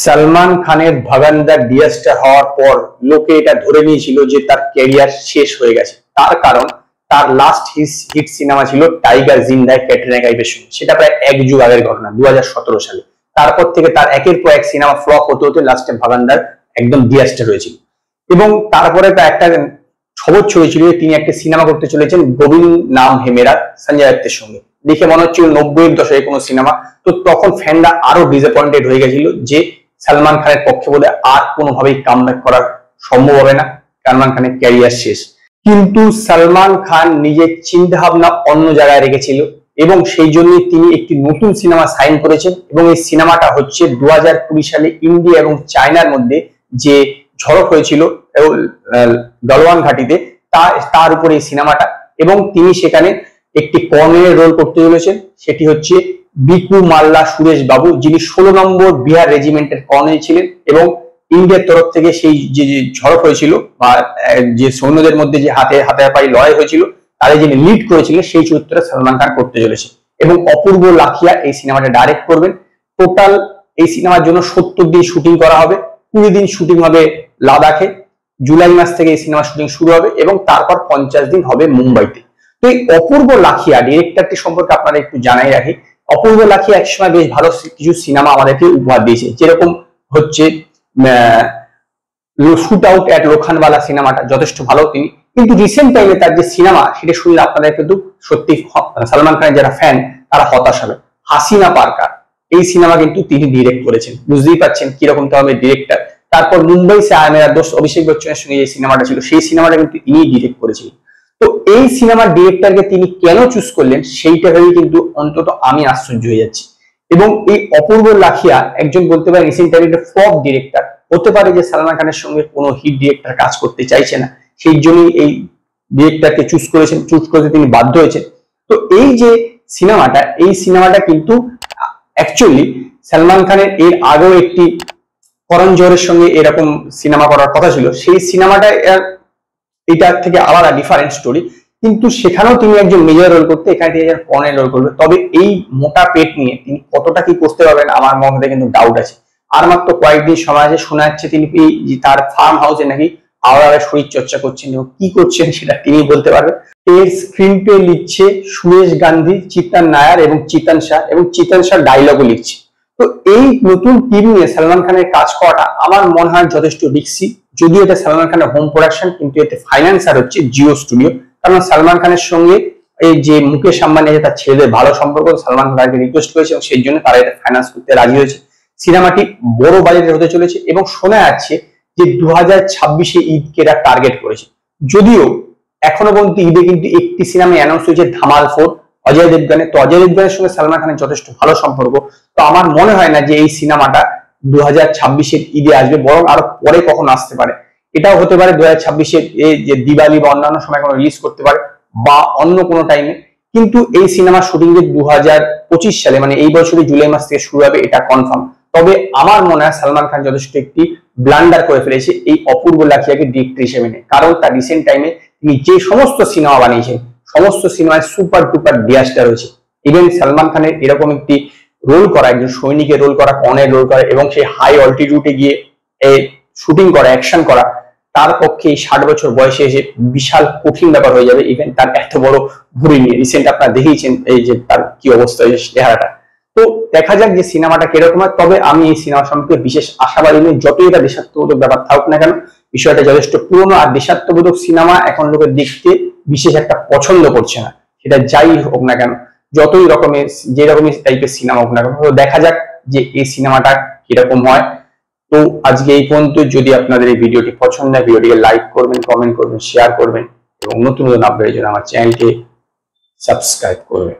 সালমান খানের ভাগান্দার ডিয়াস্টার হওয়ার পর লোকে এটা ধরে নিয়েছিল যে তার ক্যারিয়ার শেষ হয়ে গেছে। তার কারণ তার লাস্ট হিট সিনেমা ছিল টাইগার জিন্দায় ক্যাটরিনা কাইফের সঙ্গে। সেটা প্রায় এক যুগ আগের ঘটনা, 2017 সালে। তারপর থেকে তার একের পর এক সিনেমা ফ্লপ হতে হতে লাস্টে ভাগান্দার একদম ডিয়াস্টার হয়েছিল। এবং তারপরে তার একটা খবর ছড়িয়েছিল যে তিনি একটা সিনেমা করতে চলেছেন গোবিন্দ নাম হে মেরা সঞ্জয় দত্তের সঙ্গে। দেখে মনে হচ্ছিল 90-এর দশকে কোনো সিনেমা। তো তখন ফ্যানরা আরো ডিসঅ্যাপয়েন্টেড হয়ে গেছিল যে সালমান খানের পক্ষে বলে আর কোনোভাবেই কামব্যাক করা সম্ভব হবে না, সালমান খানের ক্যারিয়ার শেষ। কিন্তু সালমান খান নিজের চিন্তা ভাবনা অন্য জায়গায় রেখেছিল এবং সেই জন্যই তিনি একটি নতুন সিনেমা সাইন করেছেন। এবং এই সিনেমাটা হচ্ছে 2020 সালে ইন্ডিয়া এবং চায়নার মধ্যে যে ঝড়প হয়েছিল গলওয়ান ঘাটিতে, তার উপরে এই সিনেমাটা। এবং তিনি সেখানে একটি কর্নেলের রোল করতে চলেছেন, সেটি হচ্ছে বিকু মাল্লা সুরেশ বাবু, যিনি 16 নম্বর বিহার রেজিমেন্টের কর্নেল ছিলেন। এবং ইন্ডিয়ার তরফ থেকে সেই যে ঝড়প হয়েছিল বা যে সৈন্যদের মধ্যে যে হাতাহাতি লড়াই হয়েছিল, তাদের যিনি লিড করেছিলেন সেই চরিত্রটা সালমান খান করতে চলেছে। এবং অপূর্ব লাখিয়া এই সিনেমাটা ডাইরেক্ট করবেন। টোটাল এই সিনেমার জন্য 70 দিন শুটিং করা হবে, 20 দিন শুটিং হবে লাদাখে, জুলাই মাস থেকে এই সিনেমা শুটিং শুরু হবে এবং তারপর 50 দিন হবে মুম্বাইতে। তো এই অপূর্ব লাখিয়া ডিরেক্টরটি সম্পর্কে আপনারা একটু জানাই রাখি। অপূর্ব লাখিয়া একসময় বেশ ভালো কিছু সিনেমা আমাদেরকে উপহার দিয়েছে, যেরকম হচ্ছে শুট আউট এট লোখানওয়ালা সিনেমাটা যথেষ্ট ভালো তিনি। কিন্তু রিসেন্ট টাইমে তার যে সিনেমা সেটা শুনলে আপনাদের কিন্তু সত্যি সালমান খানের যারা ফ্যান তারা হতাশ হবে। হাসিনা পার্কার এই সিনেমা কিন্তু তিনি ডিরেক্ট করেছেন, বুঝতেই পারছেন কিরকম হবে ডিরেক্টর। তারপর মুম্বাই সে আয় মেরা দোস্ত অভিষেক বচ্চনের সঙ্গে যে সিনেমাটা ছিল সেই সিনেমাটা কিন্তু তিনি ডিরেক্ট করেছিলেন। তো এই সিনেমার ডিরেক্টরকে তিনি কেন চুজ করলেন সেইটা ভেবে কিন্তু অন্তত আমি আশ্চর্য হয়ে যাচ্ছি। এবং এই অপূর্ব লাখিয়া একজন বলতে পারে রিসেন্ট টাইমে ফ্লপ ডিরেক্টর। হতে পারে যে সালমান খানের সঙ্গে কোনো হিট ডিরেক্টর কাজ করতে চাইছে না, সেই জন্যই এই ডিরেক্টরকে চুজ করতে তিনি বাধ্য হয়েছেন। তো এই যে সিনেমাটা, এই সিনেমাটা কিন্তু অ্যাকচুয়ালি সালমান খানের এর আগেও একটি করণ জোহরের সঙ্গে এরকম সিনেমা করার কথা ছিল। সেই সিনেমাটা এটার থেকে আলাদা ডিফারেন্ট স্টোরি, কিন্তু সেখানেও তিনি একজন মেজর রোল করতে, এখানে তিনি একজন কর্নেল রোল করবে। তবে এই মোটা পেট নিয়ে তিনি কতটা কি করতে পারবেন আমার মধ্যে কিন্তু ডাউট আছে। আর মাত্র কয়েকদিন সময় আছে, শোনা যাচ্ছে তিনি তার ফার্ম হাউসে নাকি আলাদা শরীর চর্চা করছেন এবং কি করছেন সেটা তিনি বলতে পারবেন। এর স্ক্রিন প্লে লিখছে সুরেশ গান্ধী, চিতান নায়ার এবং চিতান শাহ, এবং চিতান শাহ ডায়লগও লিখছে। তো এই নতুন টিম নিয়ে সালমান খানের কাজ করাটা আমার মনে হয় যথেষ্ট রিস্কি। যদিও এটা সালমান খানের হোম প্রোডাকশন, কিন্তু এতে ফাইন্যান্সার হচ্ছে জিও স্টুডিও। কারণ সালমান খানের সঙ্গে এই যে মুকেশ আম্বানি আছে তার ছেলেদের ভালো সম্পর্ক, সালমান খান তাকে রিকোয়েস্ট করেছে এবং সেই জন্য তারা এটা ফাইন্যান্স করতে রাজি হয়েছে। সিনেমাটি বড় বাজেটের হতে চলেছে এবং শোনা যাচ্ছে যে 2026-এ ঈদকে এরা টার্গেট করেছে। যদিও এখনো পর্যন্ত ঈদে কিন্তু একটি সিনেমা অ্যানাউন্স হয়েছে ধামাল 4 অজয় দেবগনের। তো অজয় দেবগনের সঙ্গে সালমান খানের যথেষ্ট ভালো সম্পর্ক। তো আমার মনে হয় না যে এই সিনেমাটা 2026-এর ঈদে আসবে, বরং আরো পরে কখন আসতে পারে। এটাও হতে পারে 2026-এর যে দিওয়ালি বা অন্যান্য সময় কোনো রিলিজ করতে পারে বা অন্য কোনো টাইমে। কিন্তু এই সিনেমার শুটিং যে 2025 সালে মানে এই বছরের জুলাই মাস থেকে শুরু হবে এটা কনফার্ম। তবে আমার মনে হয় সালমান খান যথেষ্ট একটি ব্লান্ডার করে ফেলেছে এই অপূর্ব লাখিয়াকে ডিরেক্টর হিসেবে নিয়ে। কারণ তার রিসেন্ট টাইমে তিনি যে সমস্ত সিনেমা বানিয়েছেন সমস্ত সিনেমায় সুপার ডুপার ডিজাস্টার হয়েছে। ইভেন সালমান খানের এরকম একটি রোল করা, একজন সৈনিকের রোল করা, কর্নেল রোল করা এবং সেই হাই অল্টিটিউডে গিয়ে শুটিং করা, অ্যাকশন করা, তার পক্ষে 60 বছর বয়সে এসে বিশাল কঠিন ব্যাপার হয়ে যাবে। ইভেন তার এত বড় ভুঁড়ি নিয়ে রিসেন্ট আপনারা দেখিয়েছেন এই যে তার কি অবস্থা হয়েছে চেহারাটা। তো দেখা যাক যে সিনেমাটা কিরকম হয়। তবে আমি এই সিনেমা সম্পর্কে বিশেষ আশাবাদী নই, যতই এটা দেশাত্মবোধক ব্যাপার থাকুক না কেন। বিষয়টা যথেষ্ট পুরনো, আর দেশাত্মবোধক সিনেমা এখন লোকের দেখতে বিশেষ একটা পছন্দ করছে না, সেটা যাই হোক না কেন, যতই রকমের যে রকমের টাইপের সিনেমা হোক না কেন। তো দেখা যাক যে এই সিনেমাটা কিরকম হয়। তো আজকে এই পর্যন্ত। যদি আপনাদের এই ভিডিওটি পছন্দ হয় ভিডিওটিকে লাইক করবেন, কমেন্ট করবেন, শেয়ার করবেন এবং নতুন নতুন আপডেটের জন্য আমার চ্যানেলকে সাবস্ক্রাইব করবেন।